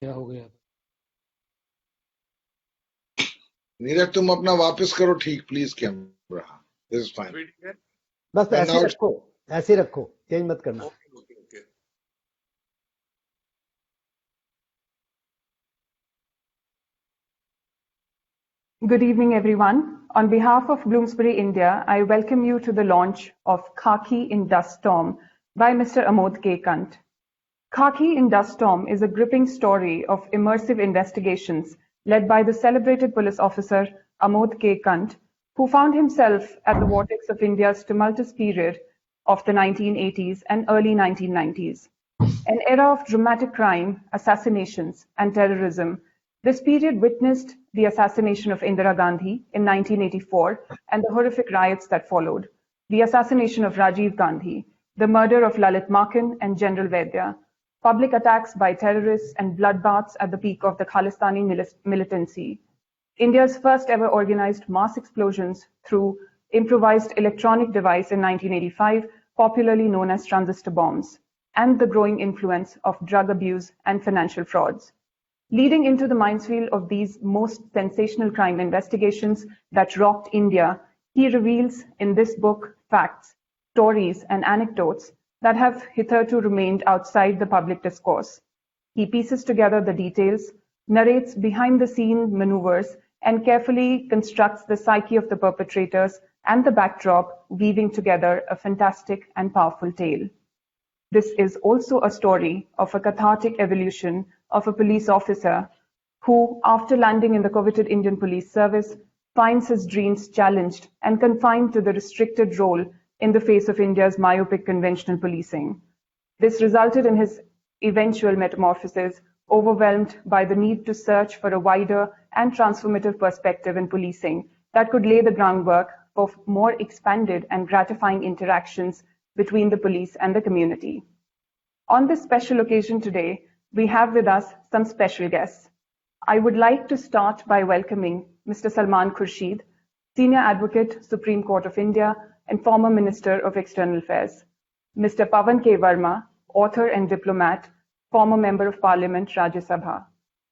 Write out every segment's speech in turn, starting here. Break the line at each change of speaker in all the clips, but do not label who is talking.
क्या हो गया?
नीरज तुम अपना वापस करो ठीक please camera. This is fine.
बस ऐसे रखो, चेंज मत करना.
Good evening, everyone. On behalf of Bloomsbury India, I welcome you to the launch of Khaki in Dust Storm by Mr. Amod K Kanth. Khaki in Dust Storm is a gripping story of immersive investigations led by the celebrated police officer Amod K Kanth, who found himself at the vortex of India's tumultuous period of the 1980s and early 1990s. An era of dramatic crime, assassinations, and terrorism, this period witnessed the assassination of Indira Gandhi in 1984 and the horrific riots that followed, the assassination of Rajiv Gandhi, the murder of Lalit Makan and General Vaidya, public attacks by terrorists and bloodbaths at the peak of the Khalistani militancy, India's first ever organized mass explosions through improvised electronic device in 1985, popularly known as transistor bombs, and the growing influence of drug abuse and financial frauds. Leading into the minefield of these most sensational crime investigations that rocked India, he reveals in this book facts, stories, and anecdotes that have hitherto remained outside the public discourse. He pieces together the details, narrates behind-the-scene maneuvers, and carefully constructs the psyche of the perpetrators and the backdrop, weaving together a fantastic and powerful tale. This is also a story of a cathartic evolution of a police officer who, after landing in the coveted Indian Police Service, finds his dreams challenged and confined to the restricted role in the face of India's myopic conventional policing. This resulted in his eventual metamorphosis, overwhelmed by the need to search for a wider and transformative perspective in policing that could lay the groundwork for more expanded and gratifying interactions between the police and the community. On this special occasion today, we have with us some special guests. I would like to start by welcoming Mr. Salman Khurshid, Senior Advocate, Supreme Court of India, and former Minister of External Affairs. Mr. Pavan K Varma, author and diplomat, former Member of Parliament, Rajya Sabha.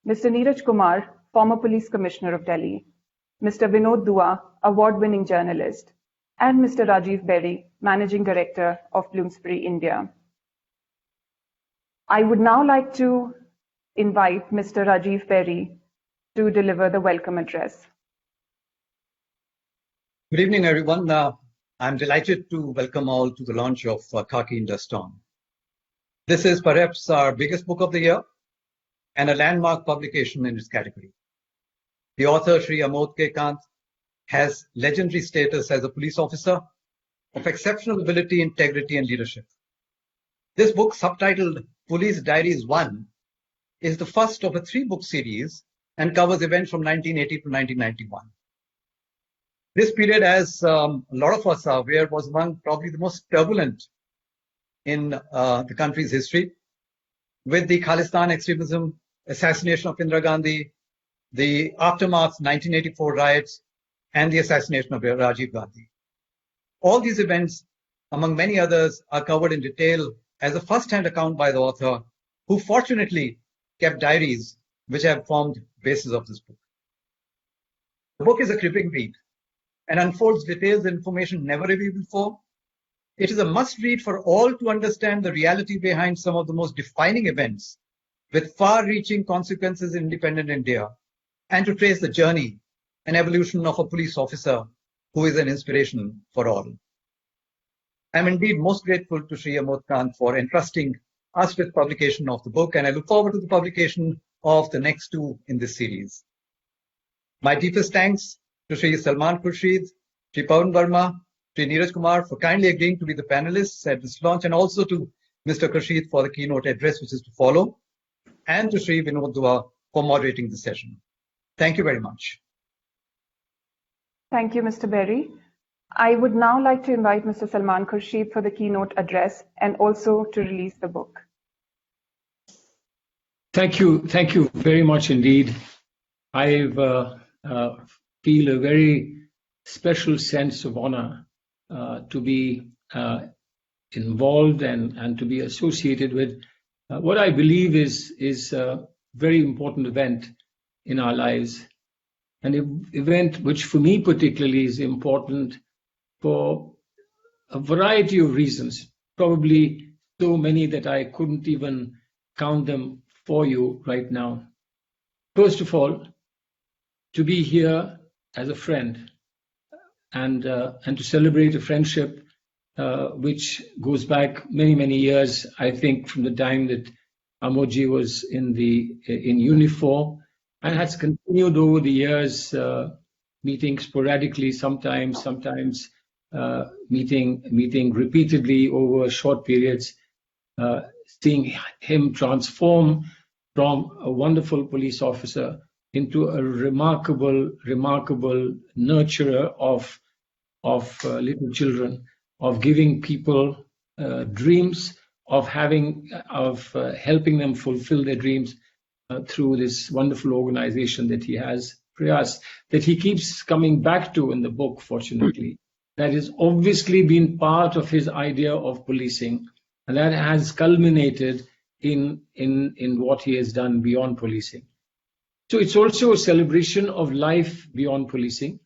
Mr. Neeraj Kumar, former Police Commissioner of Delhi. Mr. Vinod Dua, award-winning journalist. And Mr. Rajiv Berry, Managing Director of Bloomsbury India. I would now like to invite Mr. Rajiv Berry to deliver the welcome address.
Good evening, everyone. I'm delighted to welcome all to the launch of Khaki in Dust Storm. This is perhaps our biggest book of the year and a landmark publication in its category. The author, Shri Amod Kanth, has legendary status as a police officer of exceptional ability, integrity, and leadership. This book, subtitled Police Diaries 1, is the first of a 3-book series and covers events from 1980 to 1991. This period, as a lot of us are aware, was among probably the most turbulent in the country's history, with the Khalistan extremism, assassination of Indira Gandhi, the aftermath 1984 riots, and the assassination of Rajiv Gandhi. All these events, among many others, are covered in detail as a first-hand account by the author, who fortunately kept diaries which have formed the basis of this book. The book is a gripping read and unfolds details and information never reviewed before. It is a must-read for all to understand the reality behind some of the most defining events with far-reaching consequences in independent India, and to trace the journey and evolution of a police officer who is an inspiration for all. I'm indeed most grateful to Shri Amod Kanth for entrusting us with publication of the book, and I look forward to the publication of the next 2 in this series. My deepest thanks to Shri Salman Khurshid, Shri Pavan Varma, Shri Neeraj Kumar for kindly agreeing to be the panelists at this launch, and also to Mr. Khurshid for the keynote address which is to follow, and to Shri Vinod Dua for moderating the session. Thank you very much.
Thank you, Mr. Berry. I would now like to invite Mr. Salman Khurshid for the keynote address and also to release the book.
Thank you very much indeed. I feel a very special sense of honor to be involved and to be associated with what I believe is very important event in our lives. An event which for me particularly is important for a variety of reasons, probably so many that I couldn't even count them for you right now. First of all, to be here as a friend and to celebrate a friendship which goes back many, many years, I think from the time that Amodji was in uniform, and has continued over the years, meeting sporadically, sometimes meeting repeatedly over short periods, seeing him transform from a wonderful police officer into a remarkable nurturer of little children, of giving people dreams, of helping them fulfill their dreams through this wonderful organization that he has, Prayas, that he keeps coming back to in the book, fortunately. That has obviously been part of his idea of policing, and that has culminated in what he has done beyond policing. So it's also a celebration of life beyond policing.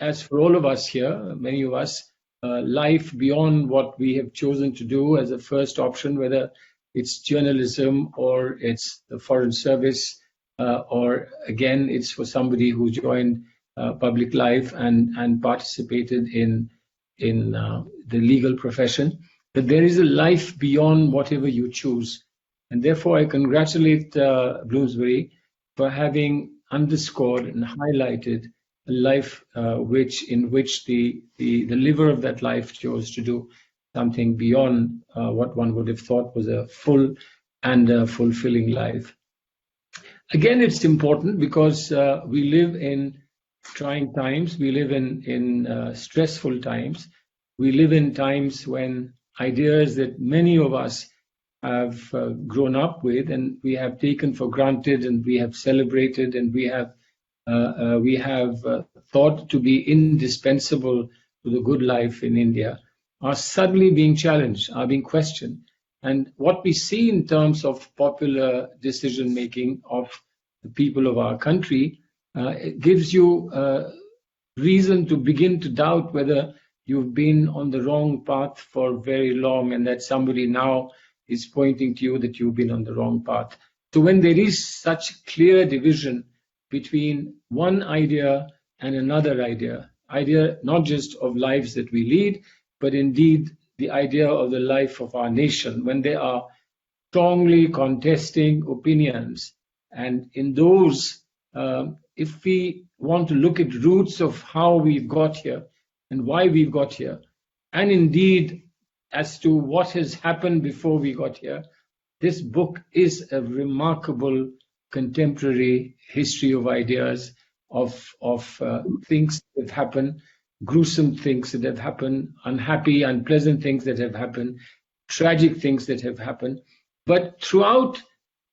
As for all of us here, many of us, life beyond what we have chosen to do as a first option, whether it's journalism or it's the foreign service, or again, it's for somebody who joined public life and participated in the legal profession, that there is a life beyond whatever you choose. And therefore, I congratulate Bloomsbury for having underscored and highlighted a life in which the liver of that life chose to do something beyond what one would have thought was a full and fulfilling life. Again, it's important because we live in trying times, we live in stressful times, we live in times when ideas that many of us have grown up with and we have taken for granted and we have celebrated and we have thought to be indispensable to the good life in India are suddenly being challenged, are being questioned. And what we see in terms of popular decision making of the people of our country, it gives you reason to begin to doubt whether you've been on the wrong path for very long and that somebody now is pointing to you that you've been on the wrong path. So when there is such clear division between one idea and another idea not just of lives that we lead, but indeed the idea of the life of our nation, when there are strongly contesting opinions. And in those, if we want to look at roots of how we've got here and why we've got here, and indeed as to what has happened before we got here, this book is a remarkable contemporary history of ideas, of things that have happened, gruesome things that have happened, unhappy, unpleasant things that have happened, tragic things that have happened. But throughout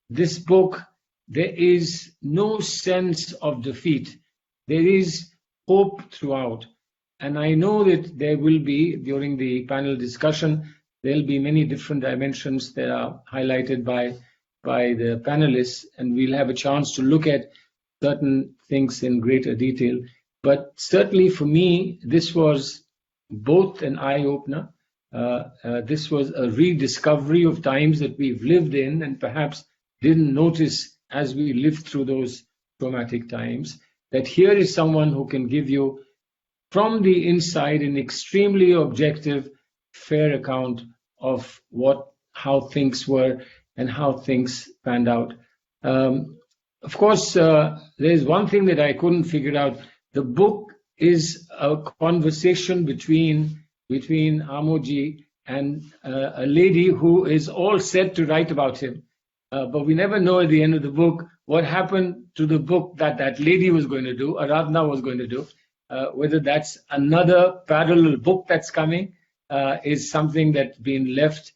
this book, there is no sense of defeat. There is hope throughout. And I know that there will be, during the panel discussion, there'll be many different dimensions that are highlighted by the panelists, and we'll have a chance to look at certain things in greater detail. But certainly for me, this was both an eye-opener. This was a rediscovery of times that we've lived in and perhaps didn't notice as we lived through those traumatic times, that here is someone who can give you from the inside an extremely objective, fair account of how things were and how things panned out. Of course, there's one thing that I couldn't figure out. The book is a conversation between Amodji and a lady who is all set to write about him. But we never know at the end of the book what happened to the book that lady was going to do, Aradhana was going to do. Whether that's another parallel book that's coming is something that's been left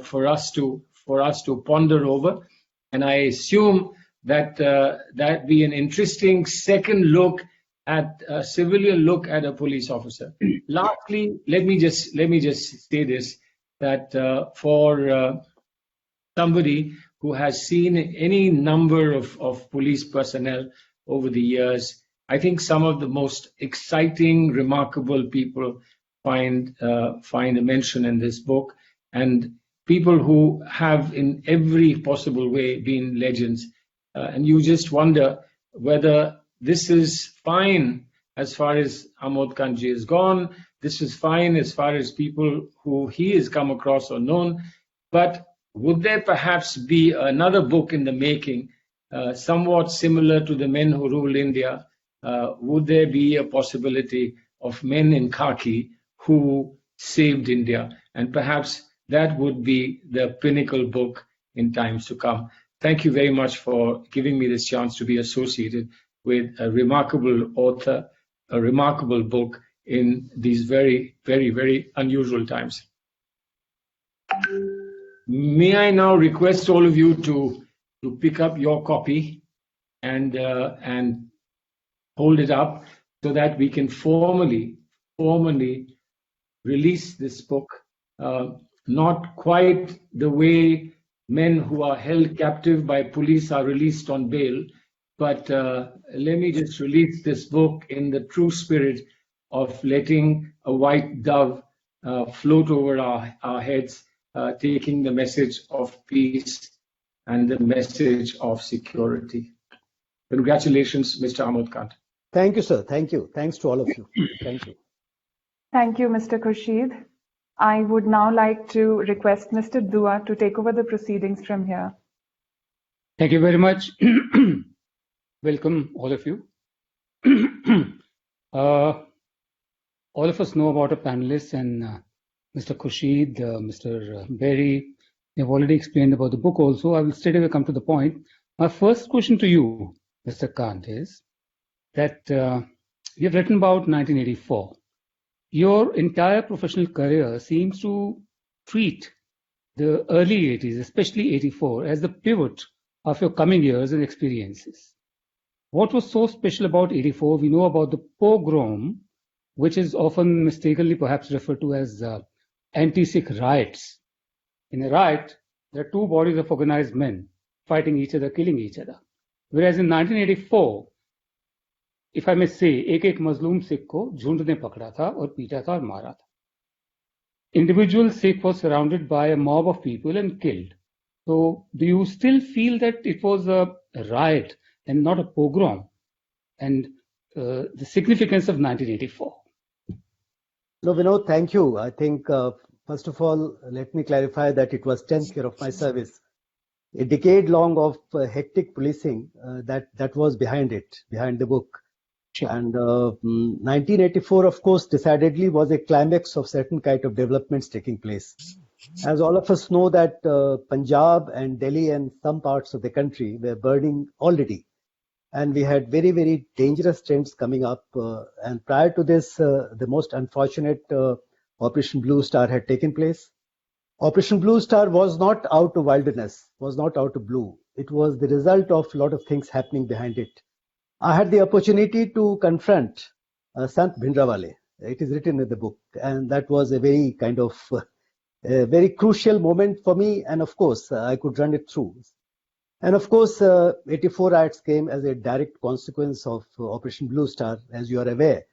for us to ponder over. And I assume that that be an interesting second look at a civilian look at a police officer. Lastly, let me just say this, that for somebody who has seen any number of police personnel over the years. I think some of the most exciting, remarkable people find a mention in this book, and people who have in every possible way been legends. And you just wonder whether this is fine as far as Amod Kanth is gone. This is fine as far as people who he has come across or known. But would there perhaps be another book in the making, somewhat similar to The Men Who Ruled India? Would there be a possibility of men in khaki who saved India? And perhaps that would be the pinnacle book in times to come. Thank you very much for giving me this chance to be associated with a remarkable author, a remarkable book in these very, very, very unusual times. May I now request all of you to pick up your copy and hold it up so that we can formally release this book, not quite the way men who are held captive by police are released on bail, but let me just release this book in the true spirit of letting a white dove float over our heads, taking the message of peace and the message of security. Congratulations, Mr. Amod Kanth.
Thank you, sir. Thank you. Thanks to all of you. Thank you.
Thank you, Mr. Khurshid. I would now like to request Mr. Dua to take over the proceedings from here.
Thank you very much. Welcome, all of you. All of us know about our panelists, and Mr. Khurshid, Mr. Berry, they've already explained about the book also. I will straight away come to the point. My first question to you, Mr. Kanth, is that you have written about 1984. Your entire professional career seems to treat the early 80s, especially 84, as the pivot of your coming years and experiences. What was so special about 84? We know about the pogrom, which is often mistakenly perhaps referred to as anti-Sikh riots. In a riot, there are two bodies of organized men fighting each other, killing each other. Whereas in 1984, if I may say, एक मजलूम सिख को झुंड ने पकड़ा था और पीटा था और मारा था. Individual Sikh was surrounded by a mob of people and killed. So, do you still feel that it was a riot and not a pogrom? And the significance of 1984?
No, Vinod, thank you. I think, first of all, let me clarify that it was 10th year of my service. A decade long of hectic policing, that was behind it, behind the book.
Sure.
And 1984, of course, decidedly was a climax of certain kind of developments taking place. As all of us know that Punjab and Delhi and some parts of the country were burning already. And we had very, very dangerous trends coming up. And prior to this, the most unfortunate Operation Blue Star had taken place. Operation Blue Star was not out of wilderness, was not out of blue. It was the result of a lot of things happening behind it. I had the opportunity to confront Sant Bhindrawale. It is written in the book. And that was a very kind of a very crucial moment for me. And of course, I could run it through. And of course, 84 riots came as a direct consequence of Operation Blue Star, as you are aware.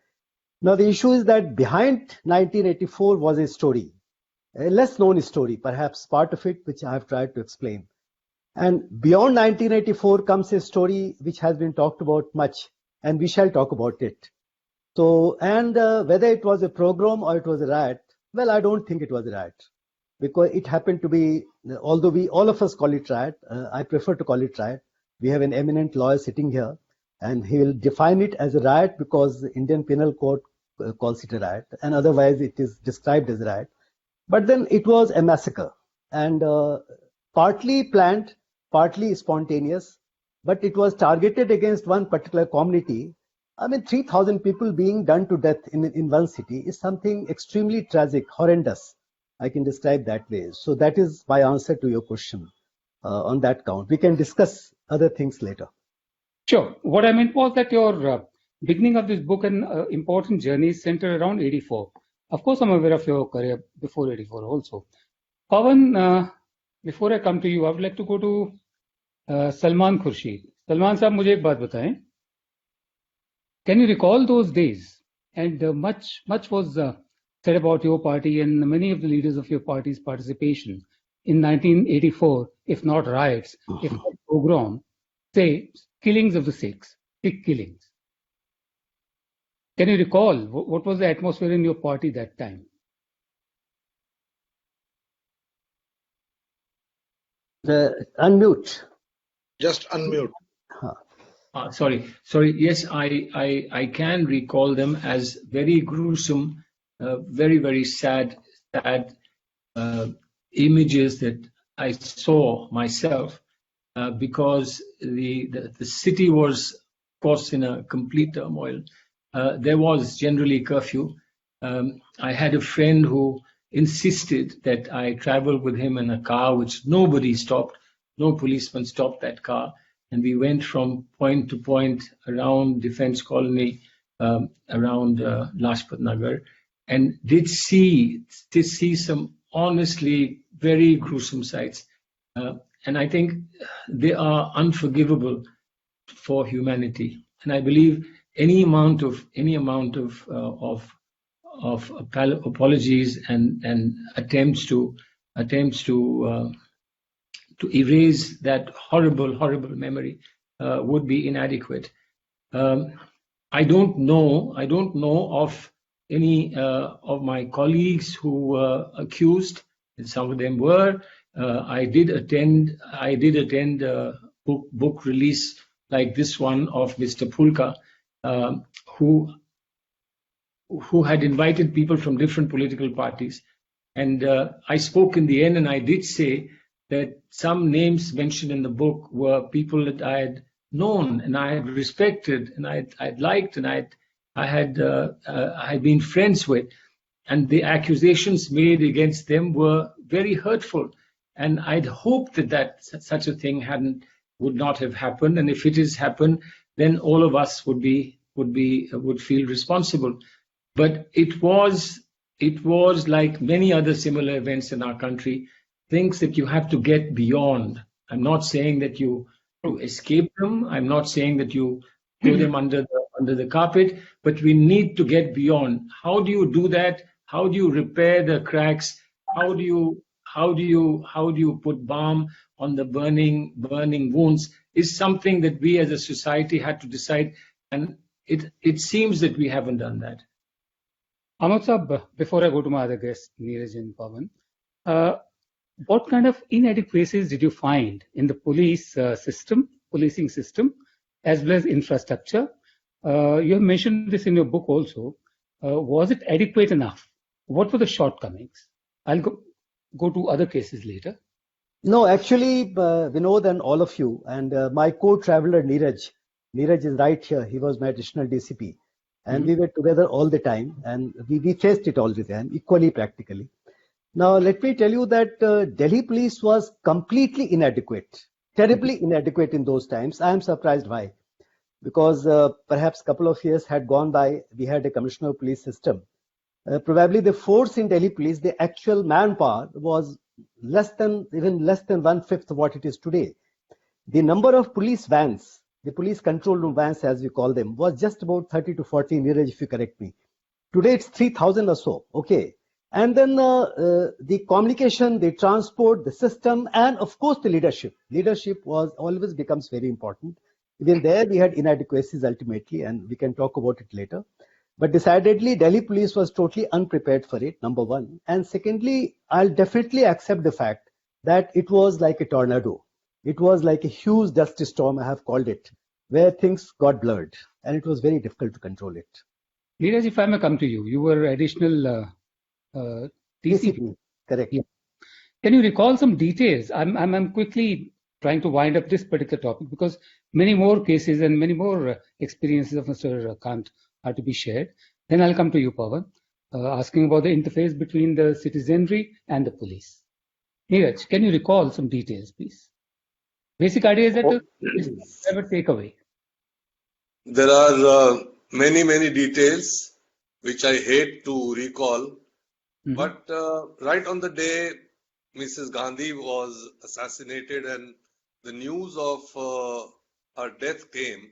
Now, the issue is that behind 1984 was a story, a less known story, perhaps part of it, which I have tried to explain. And beyond 1984 comes a story which has been talked about much, and we shall talk about it. So, and whether it was a pogrom or it was a riot, well, I don't think it was a riot, because it happened to be, although we all of us call it riot, I prefer to call it riot. We have an eminent lawyer sitting here, and he will define it as a riot because the Indian Penal Code calls it a riot, and otherwise it is described as a riot. But then it was a massacre, and partly planned, partly spontaneous, but it was targeted against one particular community. I mean, 3,000 people being done to death in one city is something extremely tragic, horrendous. I can describe that way. So that is my answer to your question on that count. We can discuss other things later.
Sure. What I meant was that your beginning of this book and important journey centered around 84. Of course, I'm aware of your career before 84 also. Pavan, before I come to you, I would like to go to Salman Khurshid. Salman साहब मुझे एक बात बताएं. Can you recall those days? And much was said about your party and many of the leaders of your party's participation in 1984, if not riots, if not pogrom, say killings of the Sikhs, Sikh killings. Can you recall what was the atmosphere in your party that time?
Unmute.
Just unmute.
Sorry. Yes, I can recall them as very gruesome, very sad images that I saw myself, because the city was, of course, in a complete turmoil. There was generally curfew. I had a friend who insisted that I travel with him in a car which nobody stopped. No policeman stopped that car. And we went from point to point around Defense Colony, around Lajpat Nagar, and did see some honestly very gruesome sights. And I think they are unforgivable for humanity. And I believe any amount of apologies and attempts to erase that horrible memory would be inadequate. I don't know of any of my colleagues who were accused, and some of them were. I did attend a book release like this one of Mr. Pulka, who had invited people from different political parties. And I spoke in the end, and I did say that some names mentioned in the book were people that I had known and I had respected and I'd liked and I had been friends with, and the accusations made against them were very hurtful. And I'd hoped that such a thing would not have happened, and if it has happened, then all of us would feel responsible. But it was like many other similar events in our country, things that you have to get beyond. I'm not saying that you escape them. I'm not saying that you throw them under the carpet, but we need to get beyond. How do you do that? How do you repair the cracks? How do you put balm on the burning wounds? Is something that we as a society had to decide, and it seems that we haven't done that.
Amod Sahab, before I go to my other guests, Neeraj and Pavan, what kind of inadequacies did you find in the policing system, as well as infrastructure? You have mentioned this in your book also. Was it adequate enough? What were the shortcomings? I'll go to other cases later.
No, actually, Vinod and all of you, and my co-traveler Neeraj is right here. He was my additional DCP. And we were together all the time, and we faced it all the time, equally practically. Now, let me tell you that Delhi police was completely inadequate, terribly inadequate in those times. I am surprised why. Because perhaps a couple of years had gone by, we had a commissioner of police system. Probably the force in Delhi police, the actual manpower was less than 1/5 of what it is today. The number of police vans, the police control room vans as we call them, was just about 30 to 40, Neeraj, if you correct me. Today it's 3,000 or so, okay. And then the communication, the transport, the system, and of course the leadership. Leadership always becomes very important. Even there we had inadequacies ultimately, and we can talk about it later. But decidedly, Delhi police was totally unprepared for it, number one. And secondly, I'll definitely accept the fact that it was like a tornado. It was like a huge dust storm, I have called it, where things got blurred, and it was very difficult to control it.
Neeraj, if I may come to you, you were additional DCP.
Correct.
Yeah. Can you recall some details? I'm quickly trying to wind up this particular topic because many more cases and many more experiences of Mr. Kanth are to be shared. Then I'll come to you, Pavan, asking about the interface between the citizenry and the police. Neeraj, can you recall some details, please? Basic idea is that never take away.
There are many details which I hate to recall, but right on the day Mrs. Gandhi was assassinated and the news of her death came,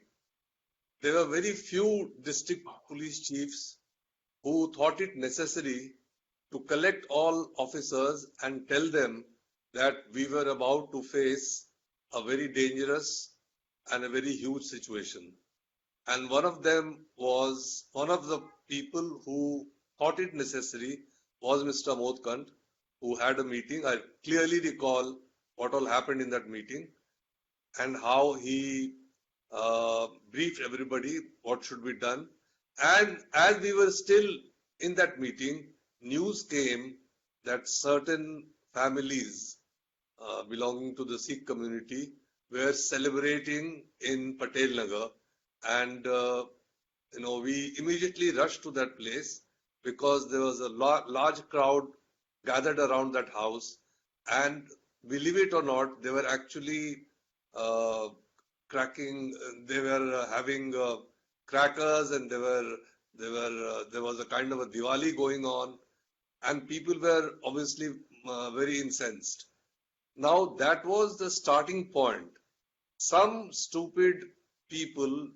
there were very few district police chiefs who thought it necessary to collect all officers and tell them that we were about to face a very dangerous and a very huge situation. And one of them was, one of the people who thought it necessary was Mr. Amod Kanth, who had a meeting. I clearly recall what all happened in that meeting and how he briefed everybody what should be done. And as we were still in that meeting, news came that certain families belonging to the Sikh community were celebrating in Patel Nagar, and we immediately rushed to that place because there was a large crowd gathered around that house, and believe it or not, they were actually they were having crackers, and there was a kind of a Diwali going on, and people were obviously very incensed. Now that was the starting point. Some stupid people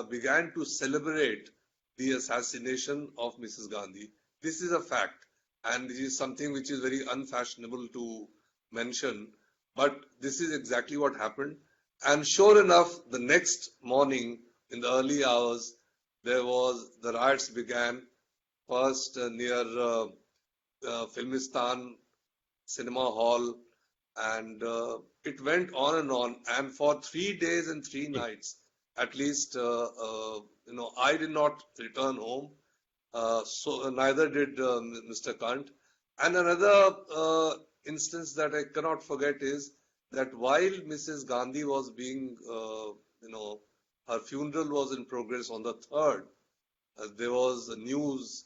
began to celebrate the assassination of Mrs. Gandhi. This is a fact, and this is something which is very unfashionable to mention, but this is exactly what happened. And sure enough, the next morning, in the early hours, the riots began first near Filmistan Cinema Hall, and it went on and on. And for 3 days and 3 nights, at least, I did not return home. So neither did Mr. Kanth. And another instance that I cannot forget is that while Mrs. Gandhi was being, her funeral was in progress on the 3rd, there was a news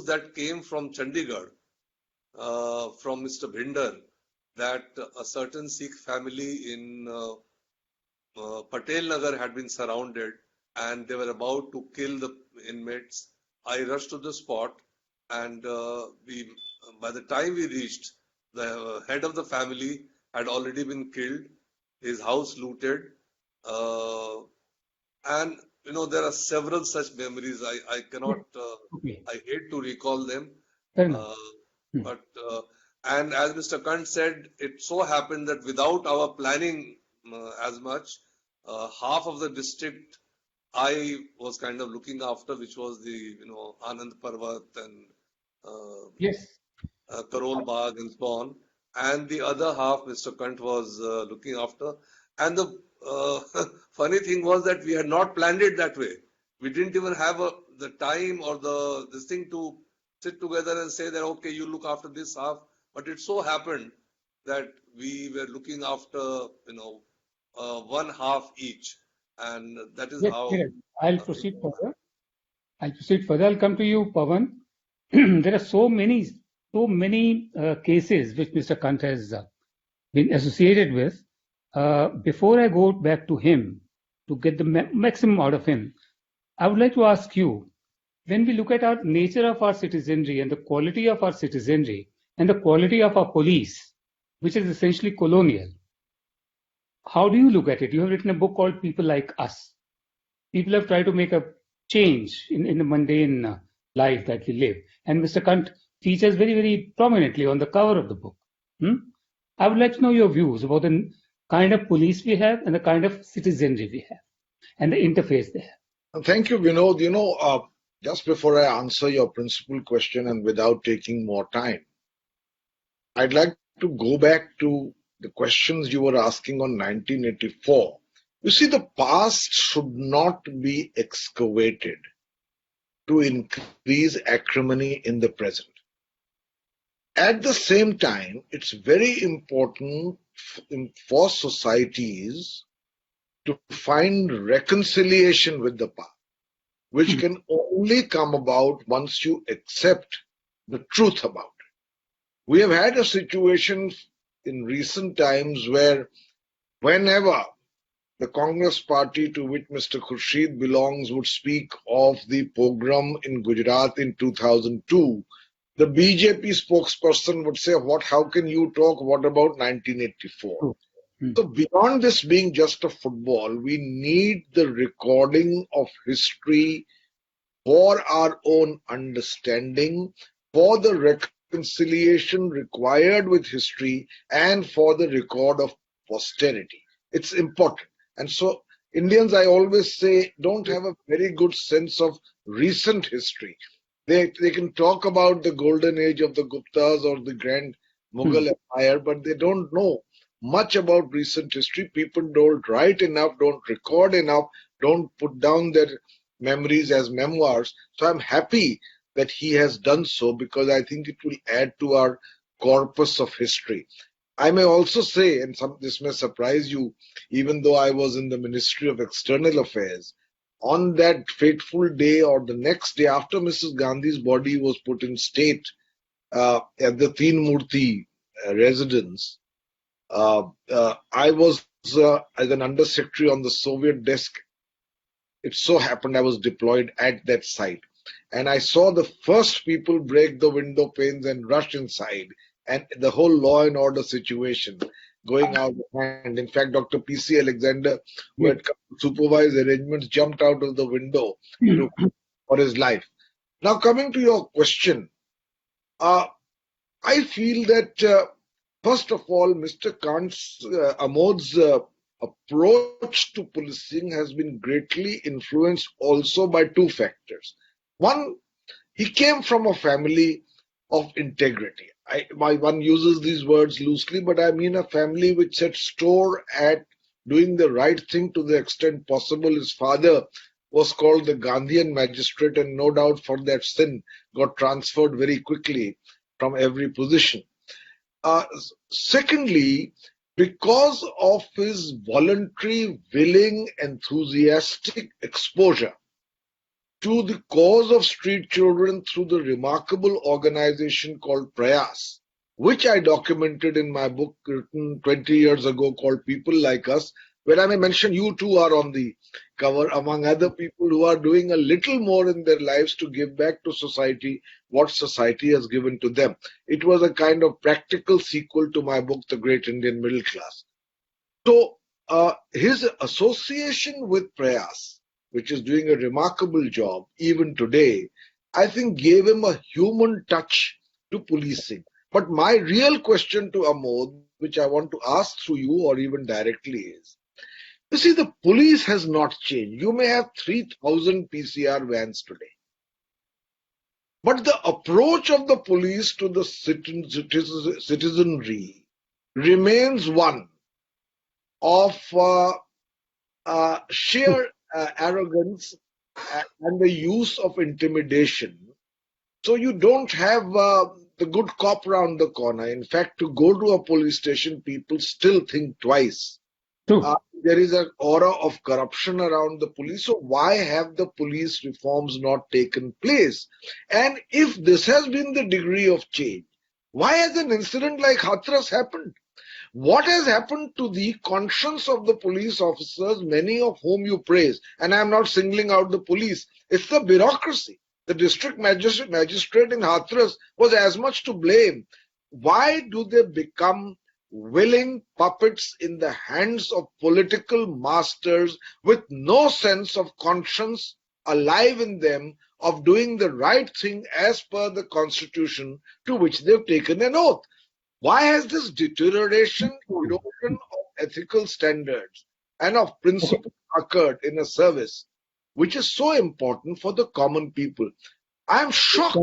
that came from Chandigarh, from Mr. Bhinder, that a certain Sikh family in Patel Nagar had been surrounded and they were about to kill the inmates. I rushed to the spot, and by the time we reached, the head of the family had already been killed, his house looted, and there are several such memories. I cannot,
Okay.
I hate to recall them.
Fair enough.
But and as Mr. Kanth said, it so happened that without our planning as much, half of the district I was kind of looking after, which was the Anand Parvat and
Yes.
Karol Bagh and so on, and the other half Mr. Kanth was looking after. And the funny thing was that we had not planned it that way. We didn't even have the time or this thing to sit together and say that, okay, you look after this half. But it so happened that we were looking after, one half each. And that is
Yes,
how.
Neeraj. I'll proceed further. I'll come to you, Pavan. There are so many cases which Mr. Kanth has been associated with. Before I go back to him to get the maximum out of him, I would like to ask you, when we look at our nature of our citizenry and the quality of our citizenry and the quality of our police, which is essentially colonial, how do you look at it? You have written a book called People Like Us. People have tried to make a change in the mundane life that we live. And Mr. Kanth features very, very prominently on the cover of the book. I would like to know your views about the kind of police we have and the kind of citizenry we have and the interface they have.
Thank you, Vinod. Just before I answer your principal question and without taking more time, I'd like to go back to the questions you were asking on 1984. You see, the past should not be excavated to increase acrimony in the present. At the same time, it's very important for societies to find reconciliation with the past, which can only come about once you accept the truth about it. We have had a situation in recent times where whenever the Congress party to which Mr. Khurshid belongs would speak of the pogrom in Gujarat in 2002, the BJP spokesperson would say, how can you talk? What about 1984? So beyond this being just a football, we need the recording of history for our own understanding, for the reconciliation required with history, and for the record of posterity. It's important. And so Indians, I always say, don't have a very good sense of recent history. They can talk about the golden age of the Guptas or the grand Mughal Empire, but they don't know much about recent history. People don't write enough, don't record enough, don't put down their memories as memoirs. So I'm happy that he has done so, because I think it will add to our corpus of history. I may also say, and this may surprise you, even though I was in the Ministry of External Affairs, on that fateful day or the next day after Mrs. Gandhi's body was put in state at the Teen Murti residence, I was as an undersecretary on the Soviet desk. It so happened I was deployed at that site, and I saw the first people break the window panes and rush inside, and the whole law and order situation going out of hand. In fact, Dr. P.C. Alexander, who had come to supervise arrangements, jumped out of the window for his life. Now, coming to your question, I feel that first of all, Mr. Kanth's, Amod's approach to policing has been greatly influenced also by two factors. One, he came from a family of integrity. One uses these words loosely, but I mean a family which set store at doing the right thing to the extent possible. His father was called the Gandhian magistrate, and no doubt for that sin got transferred very quickly from every position. Secondly, because of his voluntary, willing, enthusiastic exposure to the cause of street children through the remarkable organization called Prayas, which I documented in my book written 20 years ago called People Like Us, where I may mention you too are on the cover, among other people who are doing a little more in their lives to give back to society what society has given to them. It was a kind of practical sequel to my book, The Great Indian Middle Class. So his association with Prayas, which is doing a remarkable job even today, I think gave him a human touch to policing. But my real question to Amod, which I want to ask through you or even directly, is, you see, the police has not changed. You may have 3,000 PCR vans today, but the approach of the police to the citizenry remains one of sheer arrogance and the use of intimidation. So you don't have the good cop round the corner. In fact, to go to a police station, people still think twice. There is an aura of corruption around the police. So why have the police reforms not taken place? And if this has been the degree of change, why has an incident like Hathras happened? What has happened to the conscience of the police officers, many of whom you praise? And I'm not singling out the police. It's the bureaucracy. The district magistrate in Hathras was as much to blame. Why do they become willing puppets in the hands of political masters with no sense of conscience alive in them of doing the right thing as per the constitution to which they've taken an oath? Why has this deterioration, erosion of ethical standards and of principle occurred in a service which is so important for the common people? I'm shocked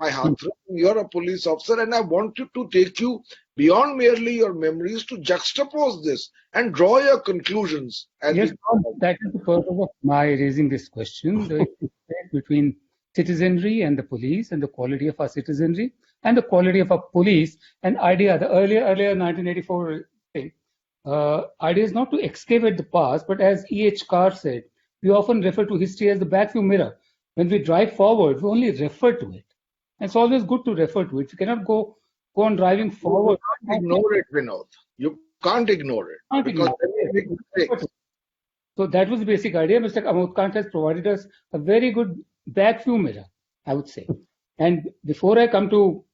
by Hathras. You're a police officer, and I wanted to take you beyond merely your memories to juxtapose this and draw your conclusions.
Yes, that is the purpose of my raising this question, the difference between citizenry and the police, and the quality of our citizenry and the quality of our police. And idea, the earlier 1984 thing, idea is not to excavate the past, but as E.H. Carr said, we often refer to history as the backview mirror. When we drive forward, we only refer to it. And it's always good to refer to it. You cannot go on driving forward.
You can't ignore it, Vinod. You can't ignore it. Because make mistakes.
So that was the basic idea. Mr. Amod Kanth has provided us a very good backview mirror, I would say. And before I come to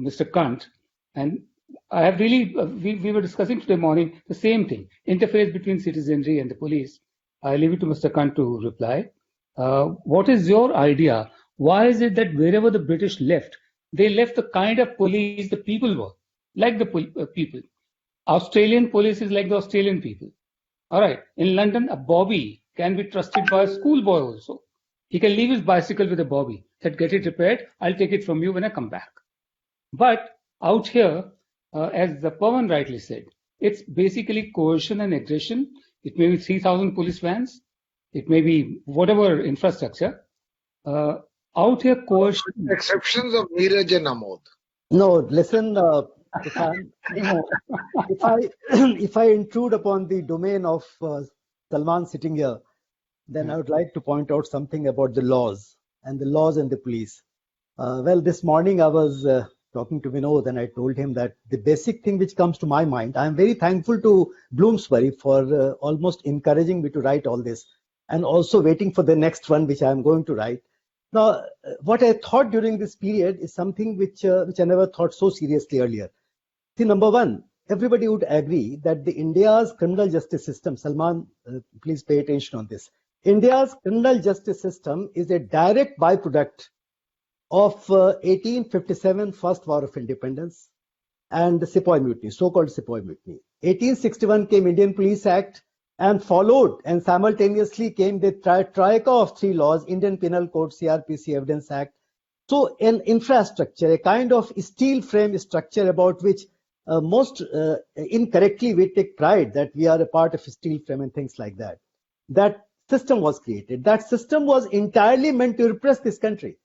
Mr. Kant, and I have really, we were discussing today morning the same thing, interface between citizenry and the police. I leave it to Mr. Kant to reply. What is your idea? Why is it that wherever the British left, they left the kind of police the people were, like the people. Australian police is like the Australian people. All right. In London, a bobby can be trusted by a schoolboy also. He can leave his bicycle with a bobby. Said, get it repaired. I'll take it from you when I come back. But out here, as the Pavan rightly said, it's basically coercion and aggression. It may be 3,000 police vans. It may be whatever infrastructure. Out here, coercion.
Exceptions of Neeraj and Amod.
No, listen, if I intrude upon the domain of Salman sitting here, then I would like to point out something about the laws and the police. Well, this morning I was talking to Vinod and I told him that the basic thing which comes to my mind, I am very thankful to Bloomsbury for almost encouraging me to write all this and also waiting for the next one which I am going to write. Now, what I thought during this period is something which I never thought so seriously earlier. See, number one, everybody would agree that the India's criminal justice system, Salman, please pay attention on this. India's criminal justice system is a direct byproduct of 1857 First War of Independence and the Sepoy Mutiny, so-called Sepoy Mutiny. 1861 came Indian Police Act and followed and simultaneously came the triad of three laws, Indian Penal Code, CRPC, Evidence Act. So an infrastructure, a kind of steel frame structure about which most incorrectly we take pride that we are a part of a steel frame and things like that. That system was created. That system was entirely meant to repress this country.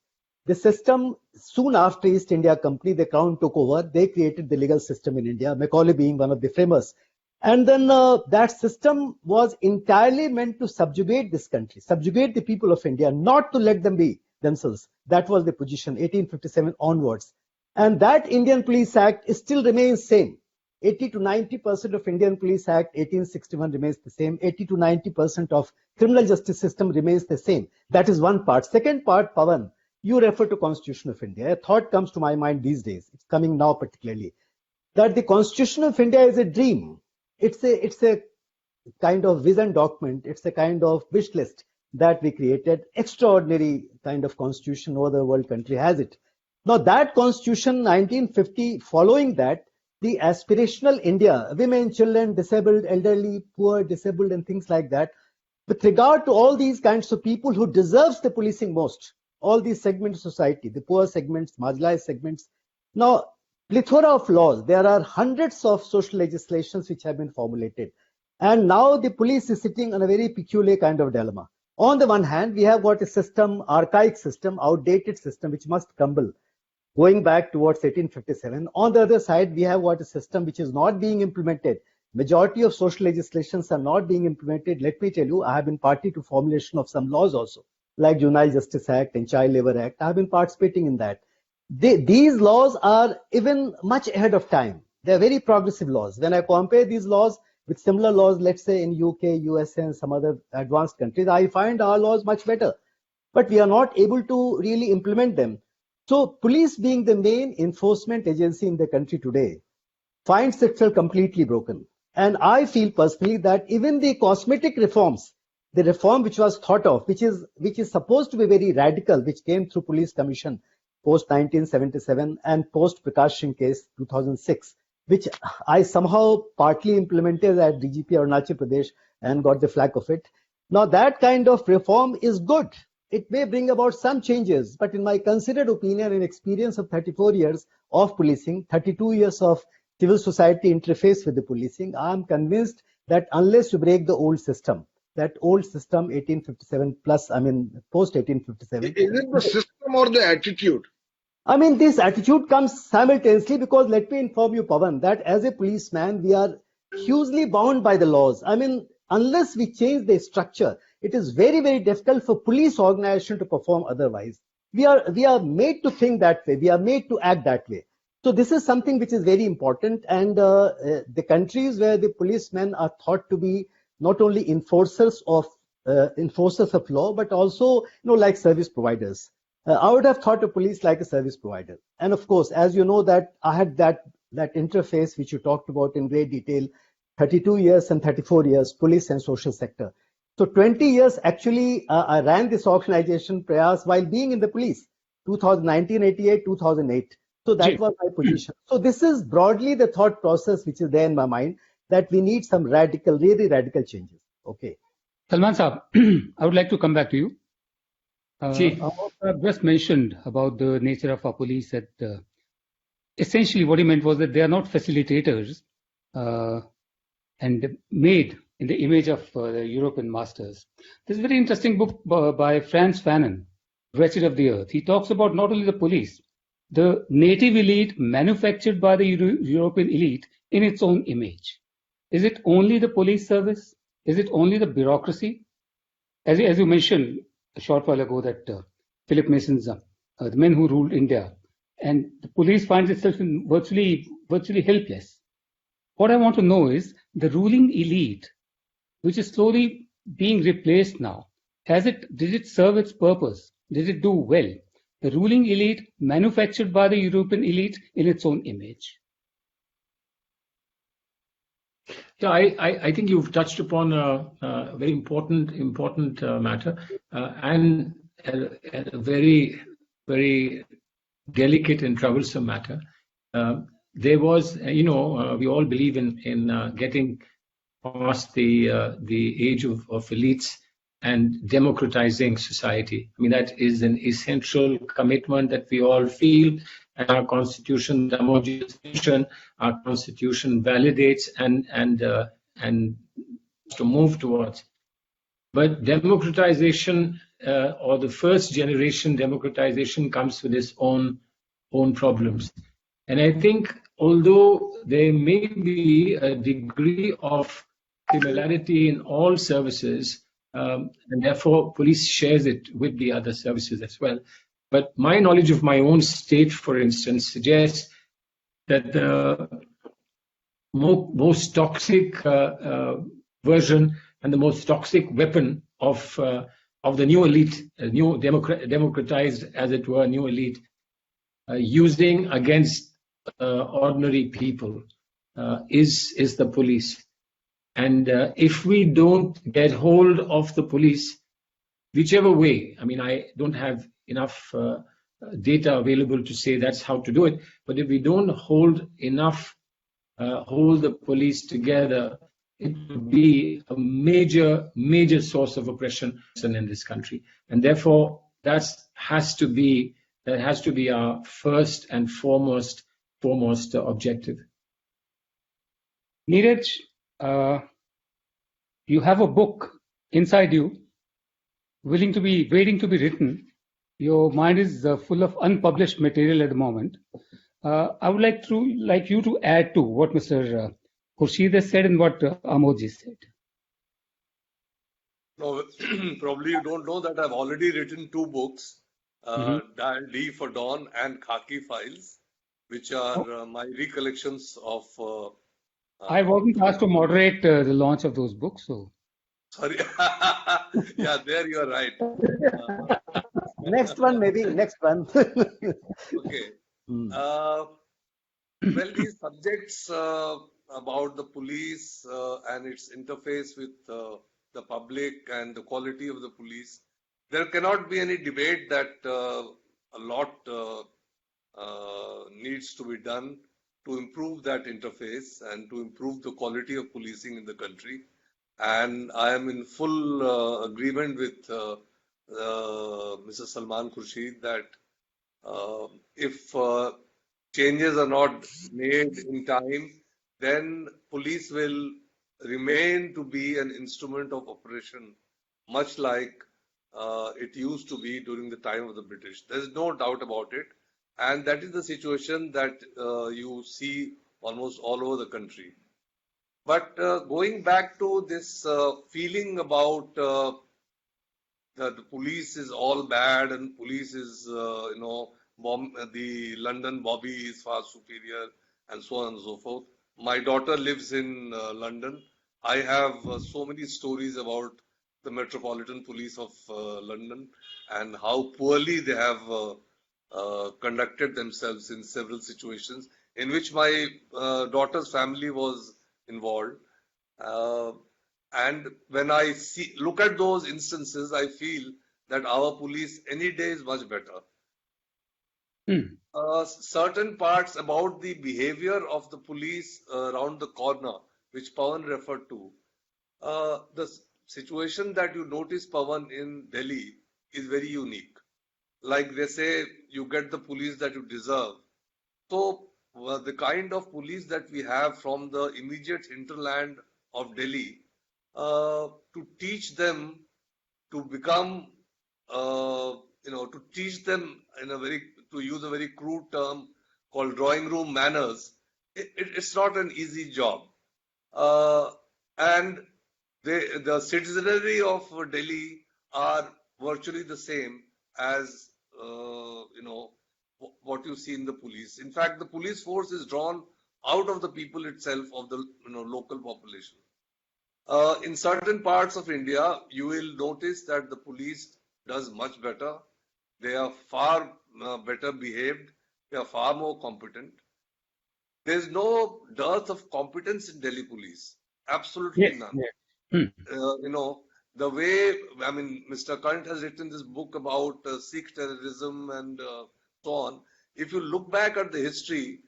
The system, soon after East India Company, the Crown took over, they created the legal system in India, Macaulay being one of the framers. And then that system was entirely meant to subjugate this country, subjugate the people of India, not to let them be themselves. That was the position, 1857 onwards. And that Indian Police Act still remains same. 80 to 90% of Indian Police Act 1861 remains the same. 80 to 90% of criminal justice system remains the same. That is one part. Second part, Pavan, you refer to Constitution of India. A thought comes to my mind these days. It's coming now particularly. That the Constitution of India is a dream. It's a kind of vision document. It's a kind of wish list that we created. Extraordinary kind of constitution. No other world country has it. Now that constitution, 1950, following that, the aspirational India, women, children, disabled, elderly, poor, disabled, and things like that, with regard to all these kinds of people who deserves the policing most, all these segments of society, the poor segments, marginalized segments. Now, plethora of laws. There are hundreds of social legislations which have been formulated. And now the police is sitting on a very peculiar kind of dilemma. On the one hand, we have got a system, archaic system, outdated system, which must crumble, going back towards 1857. On the other side, we have got a system which is not being implemented. Majority of social legislations are not being implemented. Let me tell you, I have been party to formulation of some laws also, like Juvenile Justice Act and Child Labor Act. I have been participating in that. These laws are even much ahead of time. They are very progressive laws. When I compare these laws with similar laws, let's say in UK, USA, and some other advanced countries, I find our laws much better. But we are not able to really implement them. So police, being the main enforcement agency in the country today, finds itself completely broken. And I feel personally that even the cosmetic reforms, the reform which was thought of, which is supposed to be very radical, which came through Police Commission post 1977 and post Prakash Singh case 2006, which I somehow partly implemented at DGP Arunachal Pradesh and got the flack of it. Now that kind of reform is good. It may bring about some changes, but in my considered opinion and experience of 34 years of policing, 32 years of civil society interface with the policing, I am convinced that unless you break the old system, that old system 1857 plus, I mean post 1857.
Is it the system or the attitude?
I mean, this attitude comes simultaneously because let me inform you, Pavan, that as a policeman, we are hugely bound by the laws. I mean, unless we change the structure, it is very, very difficult for police organization to perform otherwise. We are made to think that way. We are made to act that way. So this is something which is very important. And the countries where the policemen are thought to be not only enforcers of law, but also, like service providers. I would have thought of police like a service provider. And of course, as you know, that I had that interface which you talked about in great detail, 32 years and 34 years, police and social sector. So 20 years actually, I ran this organization Prayas while being in the police, 1988, 2008. So that was my position. So this is broadly the thought process which is there in my mind, that we need some radical, really radical changes. Okay.
Salman Saab, I would like to come back to you. I've just mentioned about the nature of our police that essentially what he meant was that they are not facilitators and made in the image of the European masters. There's a very interesting book by Frantz Fanon, Wretched of the Earth. He talks about not only the police, the native elite manufactured by the European elite in its own image. Is it only the police service? Is it only the bureaucracy? As you mentioned a short while ago that Philip Mason's the men who ruled India, and the police finds itself in virtually helpless. What I want to know is the ruling elite, which is slowly being replaced now, did it serve its purpose? Did it do well? The ruling elite manufactured by the European elite in its own image.
Yeah, I think you've touched upon a very important matter and a very, very delicate and troublesome matter. There was, we all believe in getting past the age of elites and democratizing society. I mean, that is an essential commitment that we all feel, and our constitution, the Amod our constitution validates and to move towards. But democratization or the first generation democratization comes with its own problems. And I think although there may be a degree of similarity in all services, and therefore police shares it with the other services as well. But my knowledge of my own state, for instance, suggests that the most toxic version and the most toxic weapon of the new elite, new democratized, as it were, new elite, using against ordinary people is the police. And if we don't get hold of the police, whichever way, I mean, I don't have enough data available to say that's how to do it, but if we don't hold the police together, it would be a major source of oppression in this country. And therefore, that has to be our first and foremost objective.
Neeraj, you have a book inside you, waiting to be written. Your mind is full of unpublished material at the moment. I would like you to add to what Mr. Khurshid has said and what Amodji said.
No, probably you don't know that I've already written 2 books, D for Dawn and Khaki Files, which are my recollections of.
I wasn't asked to moderate the launch of those books, so.
Sorry. Yeah, there you are right.
Next one.
Okay. Well, these subjects about the police and its interface with the public and the quality of the police, there cannot be any debate that a lot needs to be done to improve that interface and to improve the quality of policing in the country. And I am in full agreement with Mr. Salman Khurshid that if changes are not made in time, then police will remain to be an instrument of oppression, much like it used to be during the time of the British. There is no doubt about it. And that is the situation that you see almost all over the country. But going back to this feeling about that the police is all bad and police is, the London Bobby is far superior and so on and so forth. My daughter lives in London. I have so many stories about the Metropolitan Police of London and how poorly they have conducted themselves in several situations in which my daughter's family was involved. And when I look at those instances, I feel that our police any day is much better. Certain parts about the behavior of the police around the corner, which Pavan referred to, the situation that you notice, Pavan, in Delhi is very unique. Like they say, you get the police that you deserve. So the kind of police that we have from the immediate hinterland of Delhi, to teach them to become, to teach them in a very, to use a very crude term called drawing room manners, it's not an easy job. And the citizenry of Delhi are virtually the same as, what you see in the police. In fact, the police force is drawn out of the people itself, of the local population. In certain parts of India, you will notice that the police does much better. They are far better behaved. They are far more competent. There is no dearth of competence in Delhi police. Absolutely none. The way, Mr. Kanth has written this book about Sikh terrorism and so on. If you look back at the history,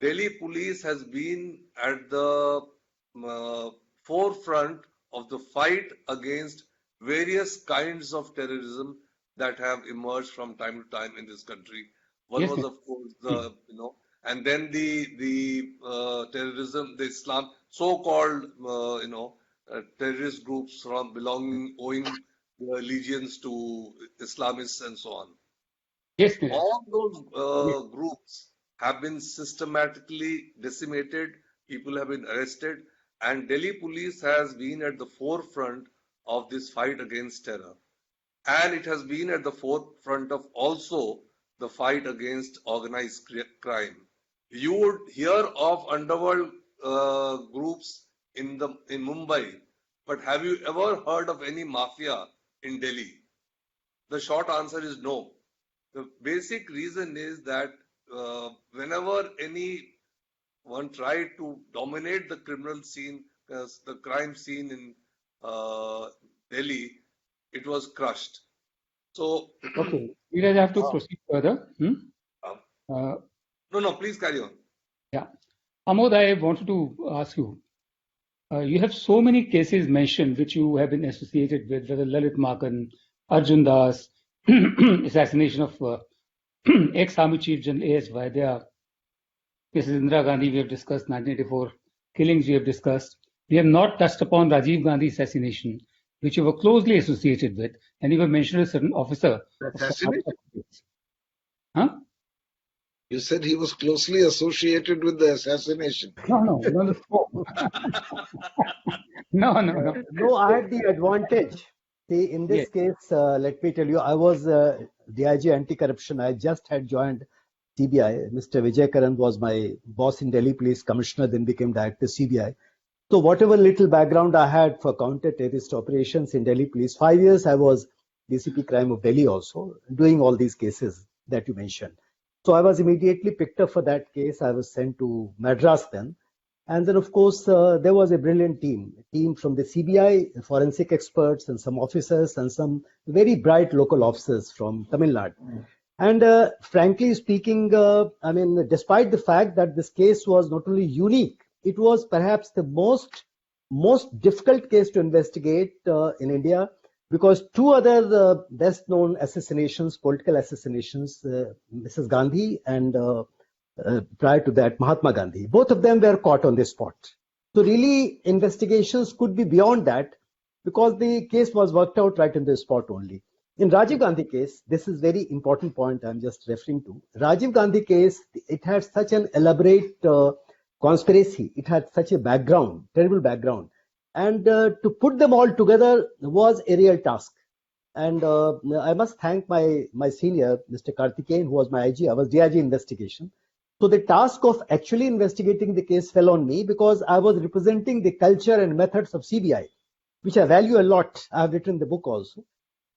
Delhi police has been at the forefront of the fight against various kinds of terrorism that have emerged from time to time in this country. One was, of course, and then the terrorism, the Islam, so-called, terrorist groups from owing their allegiance to Islamists and so on.
Yes,
all those groups have been systematically decimated. People have been arrested, and Delhi police has been at the forefront of this fight against terror. And it has been at the forefront of also the fight against organized crime. You would hear of underworld groups in Mumbai, but have you ever heard of any mafia in Delhi? The short answer is no. The basic reason is that whenever anyone tried to dominate the criminal scene, the crime scene in Delhi, it was crushed. So,
okay, Neeraj, I have to proceed further.
No, please carry on.
Yeah, Amod, I wanted to ask you. You have so many cases mentioned which you have been associated with, whether Lalit Makan, Arjun Das, assassination of ex-Army Chief General A.S. Vaidya, Mrs. Indira Gandhi, we have discussed, 1984 killings we have discussed. We have not touched upon Rajiv Gandhi assassination, which you were closely associated with, and you have mentioned a certain officer.
Assassination?
Huh?
You said he was closely associated with the assassination.
No.
No, I had the advantage. See, in this case, let me tell you, I was DIG anti-corruption. I just had joined CBI. Mr. Vijay Karan was my boss in Delhi Police Commissioner, then became Director CBI. So whatever little background I had for counter-terrorist operations in Delhi Police, 5 years I was DCP Crime of Delhi also, doing all these cases that you mentioned. So I was immediately picked up for that case. I was sent to Madras then. And then, of course, there was a brilliant team from the CBI, forensic experts and some officers and some very bright local officers from Tamil Nadu. And frankly speaking, despite the fact that this case was not only unique, it was perhaps the most difficult case to investigate in India, because two other best known assassinations, political assassinations, Mrs. Gandhi and prior to that, Mahatma Gandhi, both of them were caught on the spot. So really, investigations could be beyond that, because the case was worked out right in the spot only. In Rajiv Gandhi case, this is very important point I'm just referring to. Rajiv Gandhi case, it had such an elaborate conspiracy. It had such a background, terrible background. And to put them all together was a real task. And I must thank my senior, Mr. Karthikeyan, who was my IG. I was DIG investigation. So the task of actually investigating the case fell on me, because I was representing the culture and methods of CBI. which I value a lot. I've written the book also.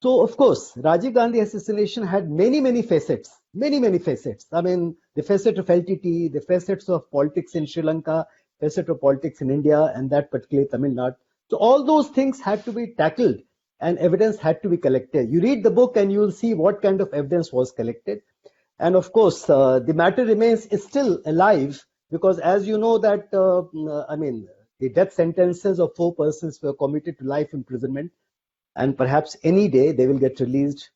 So, of course, Rajiv Gandhi assassination had many facets, many facets. I mean, the facet of LTT, the facets of politics in Sri Lanka, facet of politics in India, and that particularly Tamil Nadu. So all those things had to be tackled and evidence had to be collected. You read the book and you'll see what kind of evidence was collected. And of course, the matter remains still alive because as you know that, the death sentences of 4 persons were commuted to life imprisonment. And perhaps any day they will get released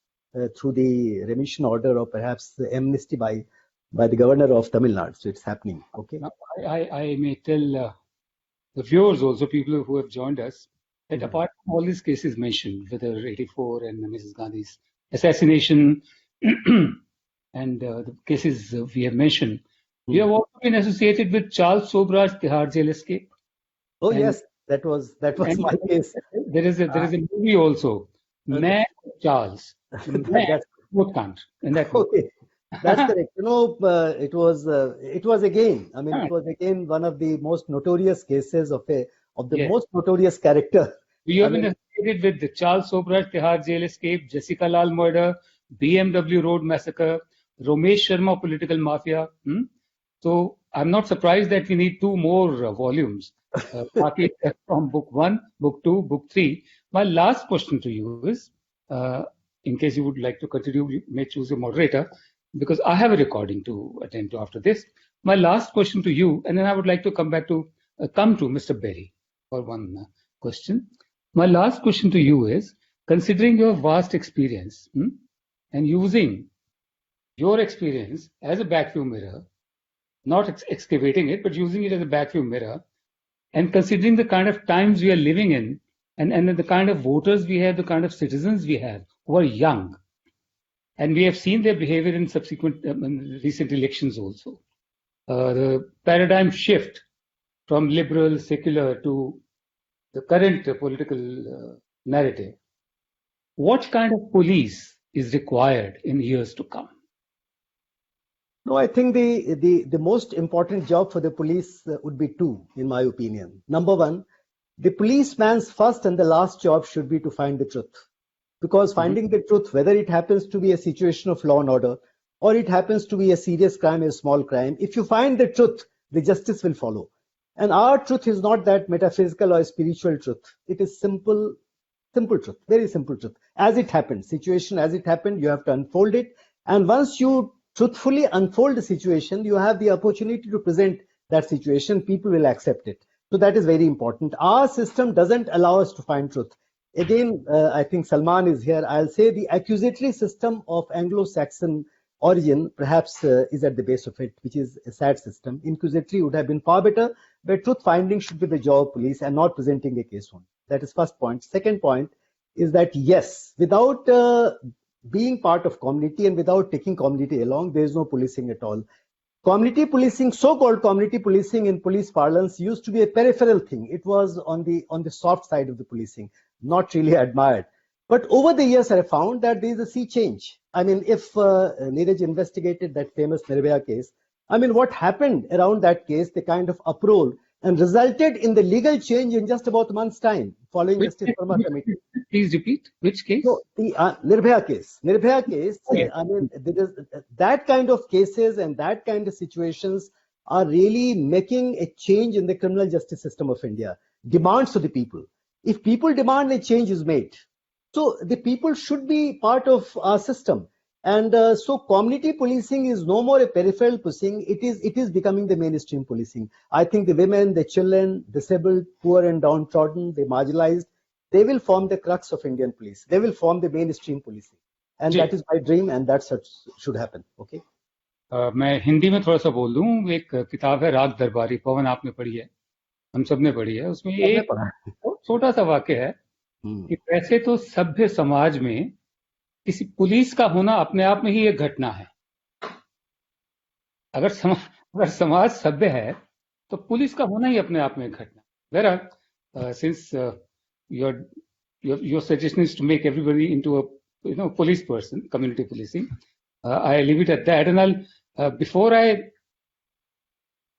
through the remission order or perhaps the amnesty by the governor of Tamil Nadu. So it's happening. Okay.
Now, I may tell the viewers also, people who have joined us, that apart from all these cases mentioned, whether 84 and Mrs. Gandhi's assassination and the cases we have mentioned, we have also been associated with Charles Sobrar's Tihar jail escape.
Oh, and yes, that was my case.
There is a movie also, Man Charles, Amod Kanth, and that
okay, that's correct. You know, it was again. I mean, it was again one of the most notorious cases of the most notorious character.
We have been associated with the Charles Sobrar's Tihar jail escape, Jessica Lal murder, BMW road massacre, Ramesh Sharma political mafia. So I'm not surprised that we need 2 more volumes. From book 1, book 2, book 3. My last question to you is, in case you would like to continue, you may choose a moderator, because I have a recording to attend to after this. My last question to you, and then I would like to come to Mr. Berry for one question. My last question to you is, considering your vast experience and using your experience as a vacuum mirror, not excavating it, but using it as a vacuum mirror, and considering the kind of times we are living in, and the kind of voters we have, the kind of citizens we have who are young, and we have seen their behavior in subsequent recent elections also. The paradigm shift from liberal, secular to the current political narrative. What kind of police is required in years to come?
No, I think the most important job for the police would be 2, in my opinion. Number 1, the policeman's first and the last job should be to find the truth. Because finding the truth, whether it happens to be a situation of law and order, or it happens to be a serious crime, a small crime, if you find the truth, the justice will follow. And our truth is not that metaphysical or spiritual truth. It is simple truth, very simple truth. As it happened, situation as it happened, you have to unfold it. And once you truthfully unfold the situation, you have the opportunity to present that situation. People will accept it. So that is very important. Our system doesn't allow us to find truth. Again, I think Salman is here. I'll say the accusatory system of Anglo-Saxon origin perhaps is at the base of it, which is a sad system. Inquisitory would have been far better, but truth finding should be the job of police and not presenting a case on. That is first point. Second point is that yes, without being part of community and without taking community along, there is no policing at all. Community policing, so-called community policing in police parlance, used to be a peripheral thing. It was on the soft side of the policing, not really admired. But over the years, I have found that there is a sea change. I mean, if Neeraj investigated that famous Nirbhaya case, I mean, what happened around that case, the kind of uproar, and resulted in the legal change in just about a month's time, following Justice Verma committee.
Please repeat, which case?
So, the Nirbhaya case. Nirbhaya case,
okay.
I mean, that kind of cases and that kind of situations are really making a change in the criminal justice system of India. Demands of the people. If people demand, a change is made. So the people should be part of our system. And so community policing is no more a peripheral policing. It is becoming the mainstream policing. I think the women, the children, disabled, poor and downtrodden, the marginalized, they will form the crux of Indian police. They will form the mainstream policing. And that is my dream, and that's what should happen. Okay.
मैं हिंदी में थोड़ा सा बोल दूं. एक किताब है राग दरबारी, पवन आपने पढ़ी है, हम सब ने पढ़ी है. उसमें एक छोटा सा वाक्य है कि वैसे तो सभ्य समाज में किसी पुलिस का होना अपने आप में ही एक घटना है. अगर समाज सभ्य है तो पुलिस का होना ही अपने आप में एक घटना. Whereas since your suggestion is to make everybody into a police person, community policing, I leave it at that. And I'll before I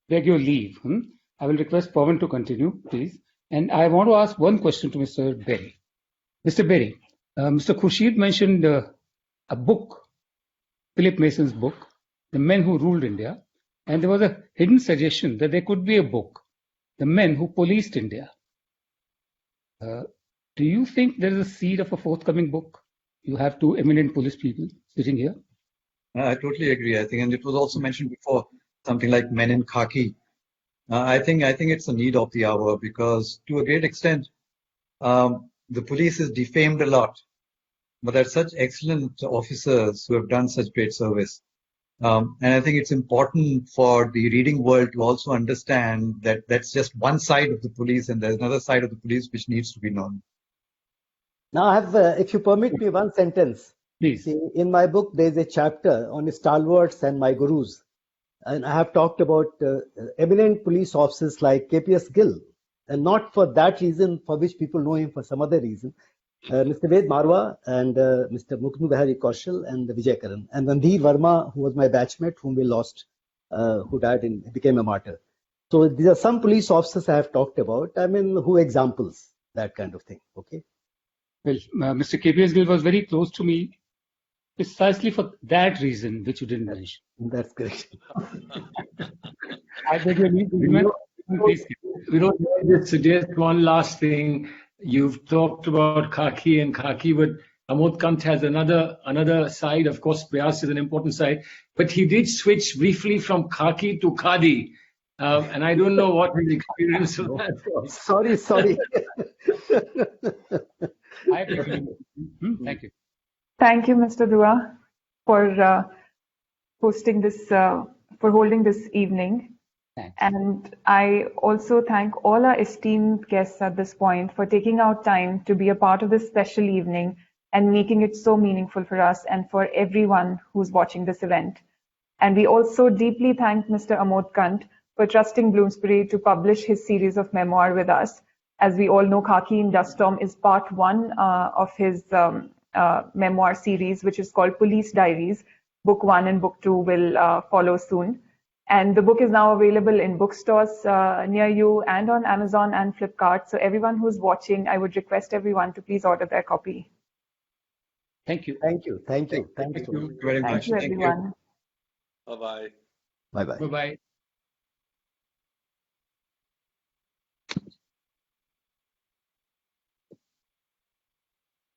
beg your leave, I will request Pavan to continue, please. And I want to ask one question to Mr. Berry. Mr. Berry, Mr. Khurshid mentioned a book, Philip Mason's book, The Men Who Ruled India, and there was a hidden suggestion that there could be a book, The Men Who Policed India. Do you think there is a seed of a forthcoming book? You have two eminent police people sitting here.
I totally agree. I think, and it was also mentioned before, something like Men in Khaki. I think it's a need of the hour because, to a great extent, the police is defamed a lot, but there are such excellent officers who have done such great service. And I think it's important for the reading world to also understand that that's just one side of the police, and there's another side of the police which needs to be known.
Now, I have, if you permit me, one sentence.
Please.
See, in my book, there's a chapter on stalwarts and my gurus. And I have talked about eminent police officers like KPS Gill, and not for that reason for which people know him, for some other reason. Mr. Ved Marwa and Mr. Mukund Bihari Kaushal and Vijay Karan. And Vandhi Varma, who was my batchmate, whom we lost, who died and became a martyr. So these are some police officers I have talked about. I mean, who examples that kind of thing. Okay.
Well, Mr. KPS Gill was very close to me precisely for that reason, which you didn't mention.
That's correct.
I beg your leave, please.
We don't just suggest one last thing. You've talked about khaki and khaki, but Amod Kanth has another side. Of course, Prayas is an important side, but he did switch briefly from khaki to khadi. And I don't know what his experience of that was.
Sorry.
I beg your leave. Thank you.
Thank you, Mr. Dua, for hosting this, for holding this evening.
Thanks.
And I also thank all our esteemed guests at this point for taking out time to be a part of this special evening and making it so meaningful for us and for everyone who's watching this event. And we also deeply thank Mr. Amod Kanth for trusting Bloomsbury to publish his series of memoir with us. As we all know, Khaki in Dust Storm is part one of his memoir series, which is called Police Diaries. Book 1 and Book 2 will follow soon. And the book is now available in bookstores near you and on Amazon and Flipkart. So everyone who's watching, I would request everyone to please order their copy.
Thank you.
Thank you.
Thank you very much.
Thank you, everyone.
Bye-bye.
Bye-bye.
Bye-bye.